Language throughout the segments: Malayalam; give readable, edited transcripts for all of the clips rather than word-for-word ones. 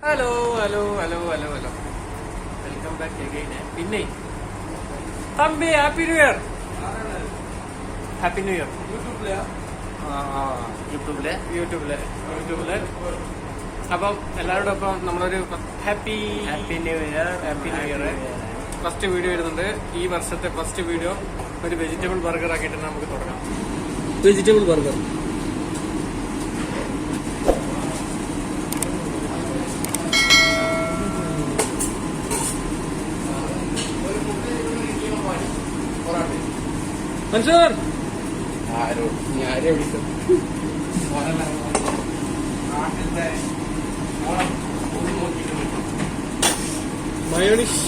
Hello hello hello hello hello welcome back again. പിന്നെ തമ്പി happy new year. Happy new year. യൂട്യൂബില് അപ്പം എല്ലാവരോടൊപ്പം നമ്മളൊരു happy new year first video വരുന്നുണ്ട്. ഈ വർഷത്തെ ഫസ്റ്റ് വീഡിയോ ഒരു വെജിറ്റബിൾ ബർഗർ ആക്കിയിട്ട് നമുക്ക് തുടങ്ങാം. വെജിറ്റബിൾ ബർഗർ മൻസൂർ മയോണീസ്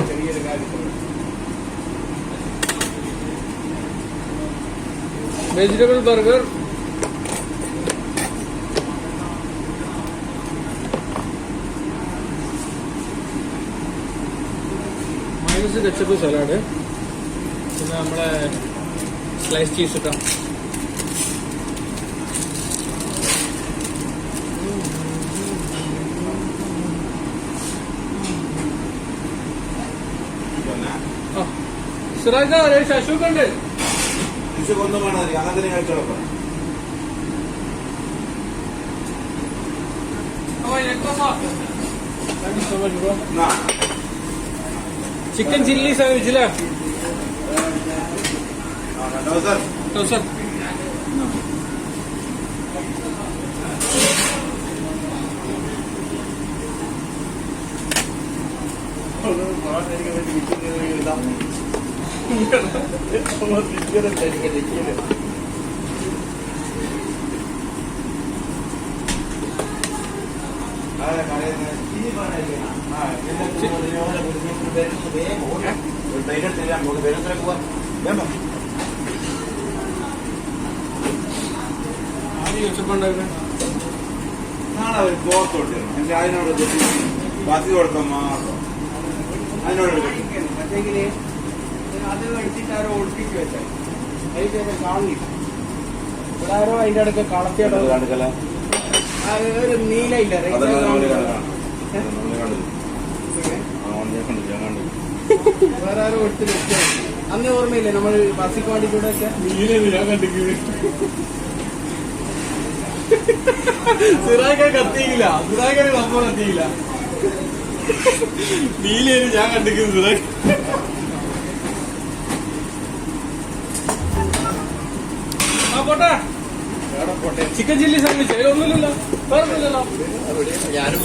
ചെറിയൊരു കാര്യം vegetable burger minus ketchup salad പിന്നെ നമ്മളെ സ്ലൈസ് ചീസ് ഇട്ടാ സിറാജ ശശുക്കുണ്ട് ചിക്കൻ ചില്ലി സാൻഡ്വിച്ചില്ല നാളെ ഒരു പോർത്തോട്ട് അതിനോട് ബാക്കി കൊടുക്കാൻ മാത്രം അതിനോട് അത് കഴിച്ചിട്ട് ആരോ ഒളിപ്പിച്ച് വെച്ചാൽ അതിന്റെ കാണില്ല. ഇവിടെ ആരോ അതിന്റെ അടുത്ത് കളത്തിയുടെ ഒരു നീല ഇല്ല വേറെ ആരോ എടുത്ത് വെച്ചാൽ അന്ന് ഓർമ്മയില്ലേ നമ്മൾ ബസ്സിക്ക് വേണ്ടി കൂടെ ഒക്കെ സിറാക്ക കത്തിയില്ല. സിറാക്കൊരു സംഭവം കത്തിയില്ല. നീലേന് ഞാൻ കണ്ടിരിക്കുന്നു സിറാക്ക്. പോട്ടെ ചിക്കൻ ചില്ലി സാൻഡ്വിച്ച് അതിലൊന്നുമില്ലല്ലോ, വേറെ ഒന്നുമില്ലല്ലോ. ഞാനും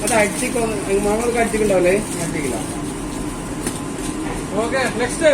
അത് അടിച്ചിക്കോ മാമർക്ക് അടിച്ചിട്ടുണ്ടാവല്ലേ? അടിച്ചിക്കില്ല. Okay next